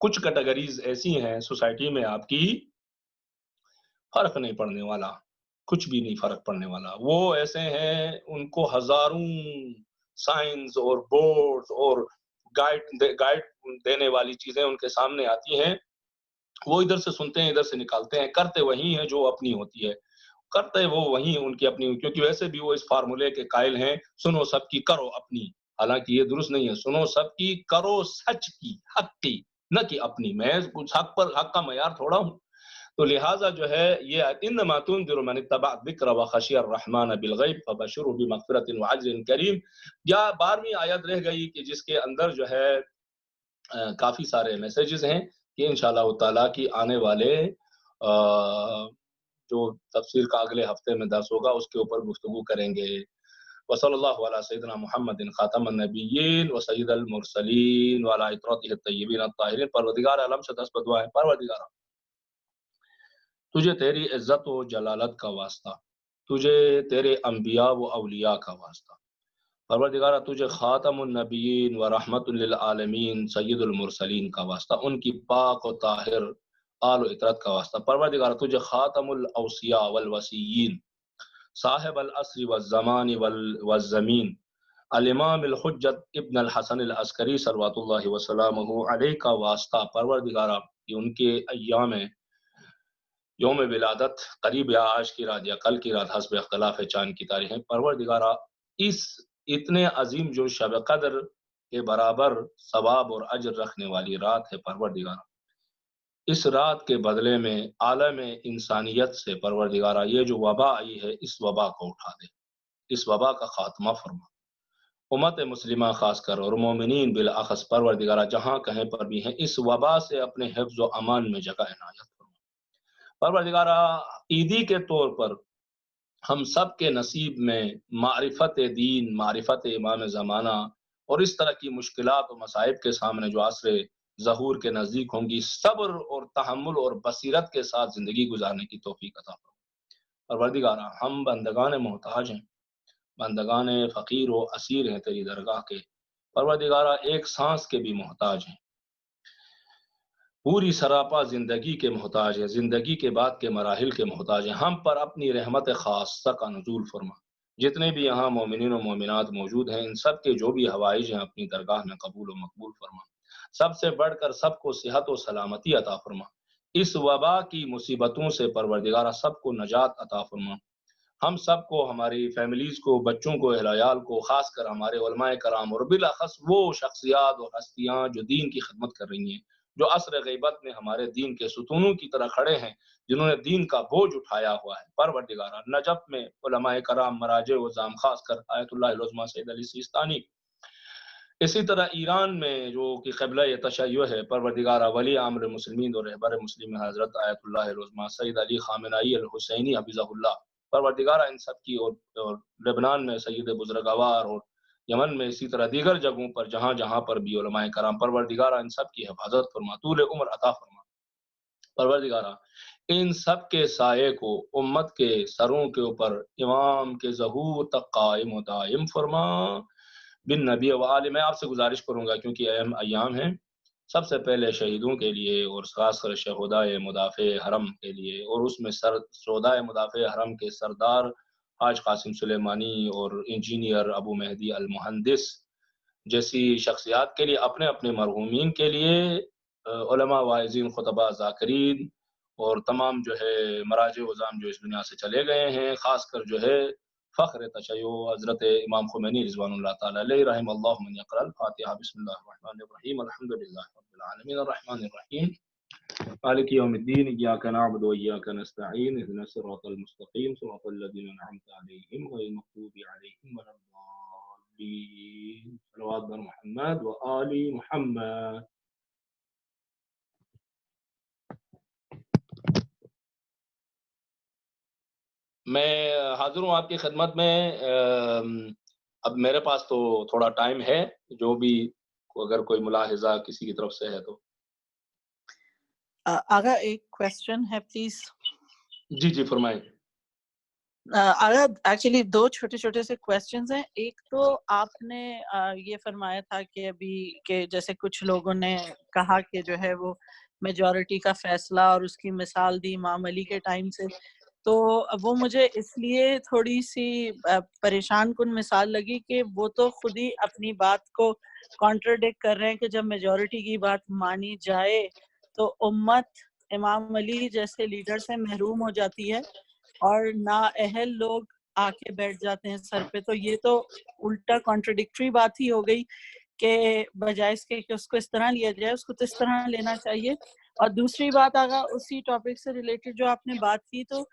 کچھ کیٹیگریز ایسی ہیں سوسائٹی میں آپ کی، فرق نہیں پڑنے والا، کچھ بھی نہیں فرق پڑنے والا۔ وہ ایسے ہیں، ان کو ہزاروں سائنز اور بورڈز اور گائیڈ دینے والی چیزیں ان کے سامنے آتی ہیں، وہ ادھر سے سنتے ہیں، ادھر سے نکالتے ہیں، کرتے وہی ہیں جو اپنی ہوتی ہے، کرتے وہ وہی ان کی اپنی، کیونکہ ویسے بھی وہ اس فارمولے کے قائل ہیں، سنو سب کی کرو اپنی۔ حالانکہ یہ درست نہیں ہے، سنو سب کی کرو سچ کی، حق کی، نہ کہ اپنی۔ میں کچھ حق کا معیار تھوڑا ہوں۔ تو لہٰذا جو ہے یہ انما تنذر من اتبع الذکر وخشی الرحمن بالغیب فبشرہ بمغفرۃ واجر کریم۔ یا 12ویں آیت رہ گئی کہ جس کے اندر جو ہے کافی سارے میسیجز ہیں کہ انشاءاللہ تعالیٰ کی آنے والے جو تفسیر کا اگلے ہفتے میں درس ہوگا اس کے اوپر گفتگو کریں گے۔ وصلی اللہ علی سیدنا محمد خاتم النبیین و سید المرسلین وعلی اطراطہ الطیبین الطاہرین۔ پروردگار عالم سے 10 بدعا ہے، پروردگار تجھے تیری عزت و جلالت کا واسطہ، تجھے تیرے انبیاء و اولیاء کا واسطہ، پروردگارہ تجھے خاتم النبیین و رحمت للعالمین سید المرسلین کا واسطہ، ان کی پاک و طاہر آل و اطرت کا واسطہ، پروردگارہ تجھے خاتم الاوصیاء والوصیین صاحب العصر والزمان والزمین الامام الحجت ابن الحسن العسکری صلوات اللہ وسلامہ علیہ کا واسطہ، پروردگارہ کہ ان کے ایام یوم ولادت قریب یا آج کی رات یا کل کی رات حسب اختلاف چاند کی تاریخیں، پروردگارہ اس اتنے عظیم جو شب قدر کے برابر ثواب اور اجر رکھنے والی رات ہے، پروردگارہ اس رات کے بدلے میں عالم انسانیت سے پروردگارہ یہ جو وبا آئی ہے، اس وبا کو اٹھا دے، اس وبا کا خاتمہ فرما۔ امت مسلمہ خاص کر اور مومنین بالاخص پروردگارہ جہاں کہیں پر بھی ہیں، اس وبا سے اپنے حفظ و امان میں جگہ عنایت فرما۔ پروردگارہ عیدی کے طور پر ہم سب کے نصیب میں معرفت دین، معرفت امام زمانہ اور اس طرح کی مشکلات و مصائب کے سامنے جو عصر ظہور کے نزدیک ہوں گی، صبر اور تحمل اور بصیرت کے ساتھ زندگی گزارنے کی توفیق عطا فرما۔ پروردگارہ ہم بندگان محتاج ہیں، بندگان فقیر و اسیر ہیں تیری درگاہ کے، پروردگارہ ایک سانس کے بھی محتاج ہیں، پوری سراپا زندگی کے محتاج ہیں، زندگی کے بعد کے مراحل کے محتاج ہیں۔ ہم پر اپنی رحمت خاصہ کا نزول فرما۔ جتنے بھی یہاں مومنین و مومنات موجود ہیں، ان سب کے جو بھی حوائج ہیں اپنی درگاہ میں قبول و مقبول فرما۔ سب سے بڑھ کر سب کو صحت و سلامتی عطا فرما۔ اس وبا کی مصیبتوں سے پروردگارہ سب کو نجات عطا فرما۔ ہم سب کو، ہماری فیملیز کو، بچوں کو، اہل عیال کو، خاص کر ہمارے علماء کرام اور بالاخص وہ شخصیات اور ہستیاں جو دین کی خدمت کر رہی ہیں، جو عصر غیبت میں ہمارے دین کے ستونوں کی طرح کھڑے ہیں، جنہوں نے دین کا بوجھ اٹھایا ہوا ہے، پروردگارہ نجف میں علماء کرام، مراجع وزام، خاص کر آیت اللہ العظمیٰ سید علی سیستانی، اسی طرح ایران میں جو کہ قبلہ تشیع ہے، پروردگارہ ولی امر مسلمین اور رہبر مسلم حضرت آیت اللہ العظمیٰ سید علی خامنائی الحسینی حفظہ اللہ، پروردگارہ ان سب کی، اور لبنان میں سید بزرگوار، اور یمن میں اسی طرح دیگر جگہوں پر جہاں جہاں پر بھی علماء کرام، پروردگارہ ان سب کی حفاظت فرما، طول عمر عطا فرما۔ پروردگارہ ان سب کے سائے کو امت کے سروں کے اوپر امام کے ظہور تک قائم و دائم فرما بن نبی و آل۔ میں آپ سے گزارش کروں گا کیونکہ اہم ایام ہیں، سب سے پہلے شہیدوں کے لیے اور خاص کر شہدائے مدافع حرم کے لیے، اور اس میں شہدائے مدافع حرم کے سردار حاج قاسم سلیمانی اور انجینئر ابو مہدی المہندس جیسی شخصیات کے لیے، اپنے اپنے مرحومین کے لیے، علماء، واعظین، خطباء، ذاکرین اور تمام جو ہے مراجع وزام جو اس دنیا سے چلے گئے ہیں، خاص کر جو ہے فخر تشیع حضرت امام خمینی رضوان اللہ تعالی علیہ، رحم اللہ من یقرأ الفاتحہ۔ بسم اللہ الرحمن الرحیم، الحمد للہ رب العالمین، الرحمن الرحیم، مالک یوم الدین، ایاک نعبد و ایاک نستعین، اهدنا الصراط المستقیم، صراط الذین انعمت علیہم غیر المغضوب علیہم ولا الضالین۔ صلوات بر محمد و آل محمد۔ میں حاضر ہوں آپ کی خدمت میں۔ اب میرے پاس تو تھوڑا ٹائم ہے، جو بھی اگر کوئی ملاحظہ کسی کی طرف سے ہے تو۔ آگا ایک کویسچن ہے پلیز۔ جی جی فرمائیں۔ آگا ایکچولی دو چھوٹے چھوٹے سے کویسچنز ہیں۔ ایک تو آپ نے یہ فرمایا تھا کہ ابھی کہ جیسے کچھ لوگوں نے کہا کہ جو ہے وہ میجورٹی کا فیصلہ اور اس کی مثال دی امام علی کے ٹائم سے، تو وہ مجھے اس لیے تھوڑی سی پریشان کن مثال لگی کہ وہ تو خود ہی اپنی بات کو کانٹرڈکٹ کر رہے ہیں کہ جب میجورٹی کی بات مانی جائے تو امت امام علی جیسے لیڈر سے محروم ہو جاتی ہے اور نااہل لوگ آ کے بیٹھ جاتے ہیں سر پہ۔ تو یہ تو الٹا کانٹرڈکٹری بات ہی ہو گئی کہ بجائے اس کے کہ اس کو اس طرح لیا جائے، اس کو تو اس طرح لینا چاہیے۔ اور دوسری بات آگا اسی ٹاپک سے ریلیٹڈ جو آپ نے بات کی، تو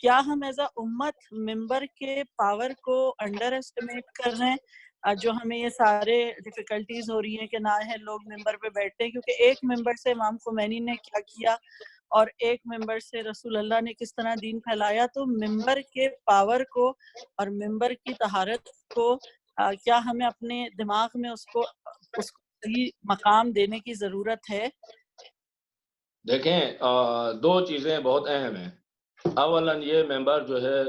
کیا ہم ایز اے امت ممبر کے پاور کو انڈر ایسٹیمیٹ کر رہے ہیں، جو ہمیں یہ سارے ڈیفیکلٹیز ہو رہی ہیں کہ نااہل لوگ ممبر پہ بیٹھتے ہیں؟ کیونکہ ایک ممبر سے امام خمینی نے کیا کیا اور ایک ممبر سے رسول اللہ نے کس طرح دین پھیلایا، تو ممبر کے پاور کو اور ممبر کی طہارت کو کیا ہمیں اپنے دماغ میں اس کو صحیح مقام دینے کی ضرورت ہے؟ دیکھیں، دو چیزیں بہت اہم ہیں۔ اولاً یہ ممبر جو ہے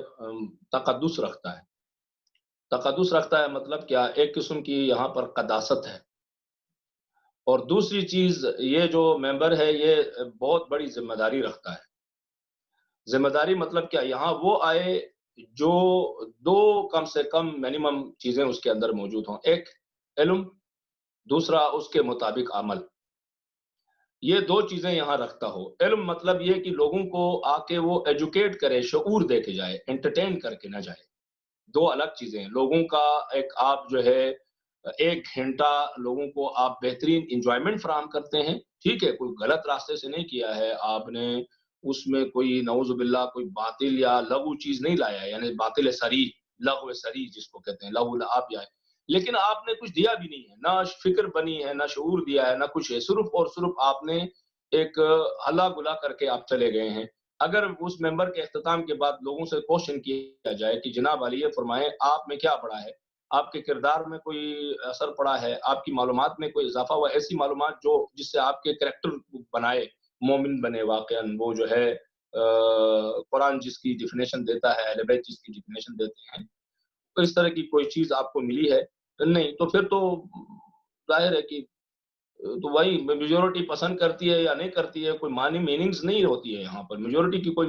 تقدس رکھتا ہے۔ تقدس رکھتا ہے مطلب کیا؟ ایک قسم کی یہاں پر قداست ہے۔ اور دوسری چیز، یہ جو ممبر ہے یہ بہت بڑی ذمہ داری رکھتا ہے۔ ذمہ داری مطلب کیا؟ یہاں وہ آئے جو دو کم سے کم منیمم چیزیں اس کے اندر موجود ہوں۔ ایک علم، دوسرا اس کے مطابق عمل۔ یہ دو چیزیں یہاں رکھتا ہو۔ علم مطلب یہ کہ لوگوں کو آ کے وہ ایجوکیٹ کرے، شعور دے کے جائے، انٹرٹین کر کے نہ جائے۔ دو الگ چیزیں ہیں۔ لوگوں کا ایک آپ جو ہے ایک گھنٹہ لوگوں کو آپ بہترین انجوائمنٹ فراہم کرتے ہیں، ٹھیک ہے، کوئی غلط راستے سے نہیں کیا ہے آپ نے، اس میں کوئی نعوذ باللہ کوئی باطل یا لغو چیز نہیں لایا ہے، یعنی باطل سری، لغو سری جس کو کہتے ہیں، لغو آپ جائے، لیکن آپ نے کچھ دیا بھی نہیں ہے، نہ فکر بنی ہے، نہ شعور دیا ہے، نہ کچھ ہے، صرف اور صرف آپ نے ایک ہلا گلا کر کے آپ چلے گئے ہیں۔ اگر اس ممبر کے اختتام کے بعد لوگوں سے کوشچن کیا جائے کہ جناب علی فرمائیں آپ میں کیا پڑا ہے، آپ کے کردار میں کوئی اثر پڑا ہے، آپ کی معلومات میں کوئی اضافہ ہوا، ایسی معلومات جو جس سے آپ کے کریکٹر بنائے، مومن بنے واقعاً، وہ جو ہے قرآن جس کی ڈیفینیشن دیتا ہے، اہل بیت جس کی ڈیفینیشن دیتے ہیں، تو اس طرح کی کوئی چیز آپ کو ملی ہے نہیں، تو پھر تو ظاہر ہے کہ تو وہی میجورٹی پسند کرتی ہے یا نہیں کرتی ہے، کوئی معنی میننگز نہیں ہوتی ہے یہاں پر۔ میجورٹی کی کوئی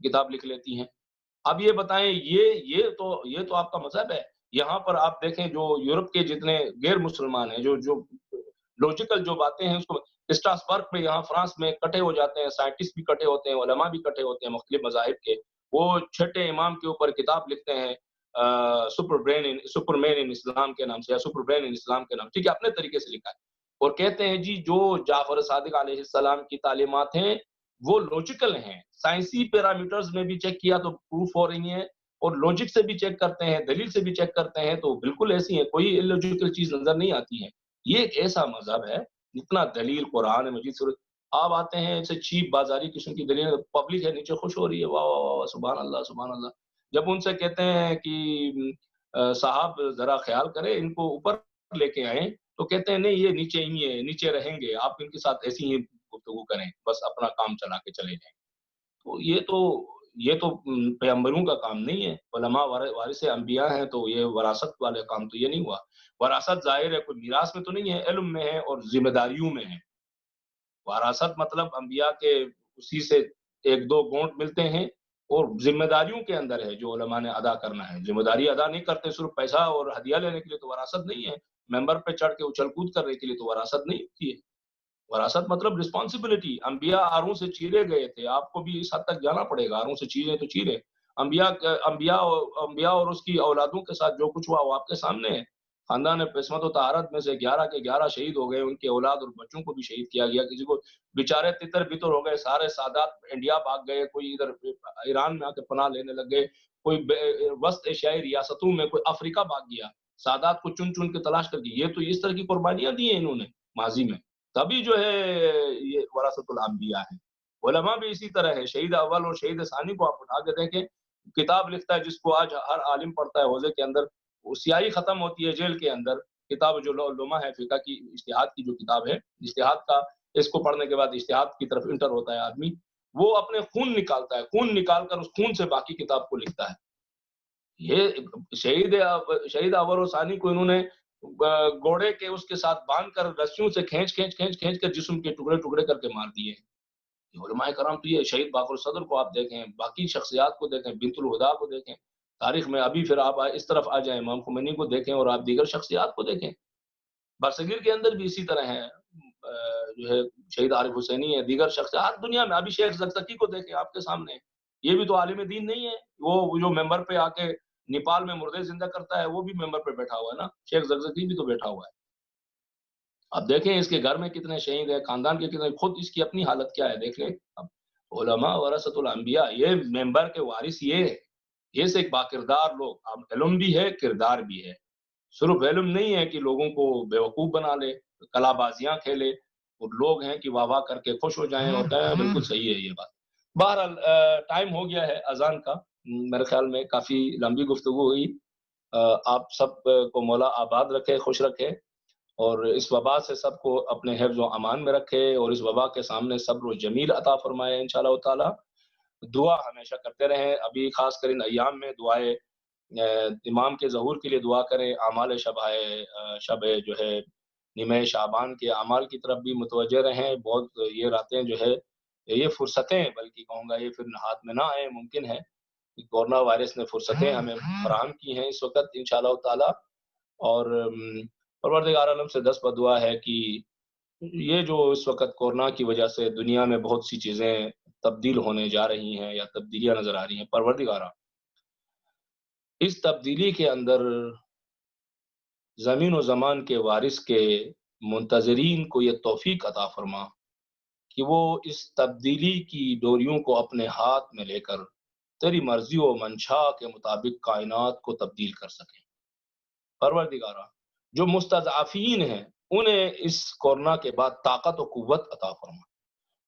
کتاب لکھ لیتی ہیں. اب یہ بتائیں یہ تو آپ کا مذہب ہے. یہاں پر آپ دیکھیں جو یورپ کے جتنے غیر مسلمان ہیں جو لوجیکل جو باتیں ہیں اس کو اسٹراسبرگ میں یہاں فرانس میں کٹے ہو جاتے ہیں, سائنٹسٹ بھی کٹے ہوتے ہیں, علماء بھی کٹے ہوتے ہیں مختلف مذاہب کے. وہ چھٹے امام کے اوپر کتاب لکھتے ہیں سپر مین ان اسلام کے نام سے, یا سپر برین ان اسلام کے نام, ٹھیک ہے, اپنے طریقے سے لکھا ہے, اور کہتے ہیں جی جو جعفر صادق علیہ السلام کی تعلیمات ہیں وہ لوجیکل ہیں, سائنسی پیرامیٹرز میں بھی چیک کیا تو پروف ہو رہی ہیں, اور لوجک سے بھی چیک کرتے ہیں, دلیل سے بھی چیک کرتے ہیں تو بالکل ایسی ہیں, کوئی illogical چیز نظر نہیں آتی ہے. یہ ایک ایسا مذہب ہے جتنا دلیل قرآن مجید سورۃ, آپ آتے ہیں ایسے چیپ بازاری قسم کی دلیل, پبلک ہے نیچے خوش ہو رہی ہے, واہ واہ واہ سبحان اللہ سبحان اللہ. جب ان سے کہتے ہیں کہ صاحب ذرا خیال کریں ان کو اوپر لے کے آئیں, تو کہتے ہیں نہیں یہ نیچے ہی ہے, نیچے رہیں گے, آپ ان کے ساتھ ایسی ہی گفتگو کریں, بس اپنا کام چلا کے چلے جائیں. تو یہ تو پیغمبروں کا کام نہیں ہے. علماء وارث انبیاء ہیں, تو یہ وراثت والے کام تو یہ نہیں ہوا. وراثت ظاہر ہے کوئی میراث میں تو نہیں ہے, علم میں ہے اور ذمہ داریوں میں ہے. وراثت مطلب انبیاء کے اسی سے ایک دو گونٹ ملتے ہیں, اور ذمہ داریوں کے اندر ہے جو علماء نے ادا کرنا ہے. ذمہ داری ادا نہیں کرتے صرف پیسہ اور ہدیہ لینے کے لیے تو وراثت نہیں ہے. ممبر پہ چڑھ کے اچھل کود کرنے کے لیے تو وراثت نہیں ہوتی ہے. وراثت مطلب رسپانسبلٹی. انبیاء آروں سے چیرے گئے تھے, آپ کو بھی اس حد تک جانا پڑے گا, آروں سے چیرے تو چیرے. انبیاء اور اس کی اولادوں کے ساتھ جو کچھ ہوا وہ آپ کے سامنے ہے. خاندان قسمت و طہارت میں سے 11 کے 11 شہید ہو گئے, ان کے اولاد اور بچوں کو بھی شہید کیا گیا. کسی کو بیچارے تتر بتر ہو گئے, سارے سادات انڈیا بھاگ گئے, کوئی ادھر ایران میں آ کے پناہ لینے لگ گئے, کوئی وسط ایشیائی ریاستوں میں, کوئی افریقہ بھاگ گیا. سادات کو چن چن کے تلاش کر دی. یہ تو اس طرح کی قربانیاں دی ہیں انہوں نے ماضی میں, تبھی جو ہے یہ وراثت الانبیاء ہے. علماء بھی اسی طرح ہے. شہید اول اور شہید ثانی کو آپ اٹھا کے دیکھیں, کتاب لکھتا ہے جس کو آج ہر عالم پڑھتا ہے حوزے کے اندر, وہ سیاہی ختم ہوتی ہے جیل کے اندر. کتاب جو لمحہ ہے فقہ کی, اجتہاد کی جو کتاب ہے, اجتہاد کا, اس کو پڑھنے کے بعد اجتہاد کی طرف انٹر ہوتا ہے آدمی, وہ اپنے خون نکالتا ہے, خون نکال کر اس خون سے باقی کتاب کو لکھتا ہے. یہ شہید اول و ثانی کو انہوں نے گھوڑے کے اس کے ساتھ باندھ کر رسیوں سے کھینچ کر جسم کے ٹکڑے ٹکڑے کر کے مار دیے. علماء کرام تو یہ شہید باقر صدر کو آپ دیکھیں, باقی شخصیات کو دیکھیں, بنت الہدا کو دیکھیں تاریخ میں, ابھی پھر آپ اس طرف آ جائیں امام خمینی کو دیکھیں, اور آپ دیگر شخصیات کو دیکھیں. برصغیر کے اندر بھی اسی طرح ہے, جو ہے شہید عارف حسینی ہے, دیگر شخصیات دنیا میں. ابھی شیخ زکزکی کو دیکھیں آپ کے سامنے, یہ بھی تو عالم دین نہیں ہے. وہ جو ممبر پہ آ کے نیپال میں مردے زندہ کرتا ہے, وہ بھی ممبر پہ بیٹھا ہوا ہے نا. شیخ زکزکی بھی تو بیٹھا ہوا ہے. اب دیکھیں اس کے گھر میں کتنے شہید ہیں, خاندان کے کتنے, خود اس کی اپنی حالت کیا ہے دیکھ لیں. اب علماء ورثۃ الانبیاء, یہ ممبر کے وارث یہ ہے. یہ سے ایک باکردار لوگ, اب علم بھی ہے کردار بھی ہے. صرف علم نہیں ہے کہ لوگوں کو بیوقوف بنا لے, کلا بازیاں کھیلے, اور لوگ ہیں کہ واہ واہ کر کے خوش ہو جائیں, اور کہیں بالکل صحیح ہے یہ بات. بہرحال ٹائم ہو گیا ہے اذان کا, میرے خیال میں کافی لمبی گفتگو ہوئی. آپ سب کو مولا آباد رکھے, خوش رکھے, اور اس وبا سے سب کو اپنے حفظ و امان میں رکھے, اور اس وبا کے سامنے صبر و جمیل عطا فرمائے انشاءاللہ تعالی. دعا ہمیشہ کرتے رہیں. ابھی خاص کر ان ایام میں دعائیں, امام کے ظہور کے لیے دعا کریں. اعمال شب جو ہے نیمہ شعبان کے اعمال کی طرف بھی متوجہ رہیں. بہت یہ راتیں جو ہے, یہ فرصتیں بلکہ کہوں گا, یہ پھر ہاتھ میں نہ آئے. ممکن ہے کہ کورونا وائرس نے فرصتیں ہمیں فراہم کی ہیں اس وقت انشاءاللہ تعالی. اور پروردگار عالم سے دست بدعا ہے کہ یہ جو اس وقت کورونا کی وجہ سے دنیا میں بہت سی چیزیں تبدیل ہونے جا رہی ہیں یا تبدیلیاں نظر آ رہی ہیں, پروردگارہ اس تبدیلی کے اندر زمین و زمان کے وارث کے منتظرین کو یہ توفیق عطا فرما کہ وہ اس تبدیلی کی ڈوریوں کو اپنے ہاتھ میں لے کر تیری مرضی و منشا کے مطابق کائنات کو تبدیل کر سکیں. پروردگارہ جو مستضعفین ہیں انہیں اس کورونا کے بعد طاقت و قوت عطا فرما.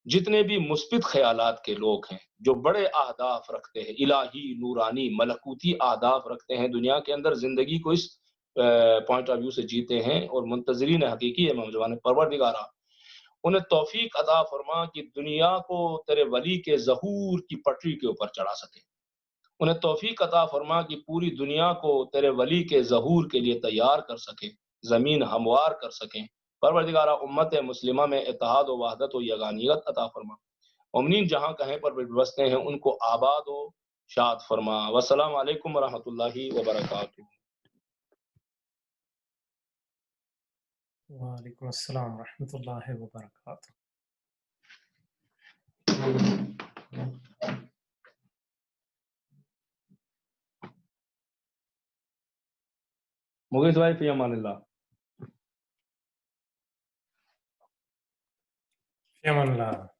جتنے بھی مثبت خیالات کے لوگ ہیں, جو بڑے اہداف رکھتے ہیں, الہی, نورانی, ملکوتی اہداف رکھتے ہیں, دنیا کے اندر زندگی کو اس پوائنٹ آف ویو سے جیتے ہیں اور منتظرین حقیقی ہے موجوان, پروردگارہ انہیں توفیق عطا فرما کہ دنیا کو تیرے ولی کے ظہور کی پٹری کے اوپر چڑھا سکے. انہیں توفیق عطا فرما کہ پوری دنیا کو تیرے ولی کے ظہور کے لیے تیار کر سکے, زمین ہموار کر سکیں. پروردگارہ امت مسلمہ میں اتحاد و وحدت و یگانیت عطا فرما. مومنین جہاں کہیں پر بھی بستے ہیں ان کو آباد و شاد فرما. والسلام علیکم ورحمۃ اللہ وبرکاتہ. وعلیکم السلام ورحمۃ اللہ وبرکاتہ. مغیث بھائی فی امان اللہ. فی امان اللہ.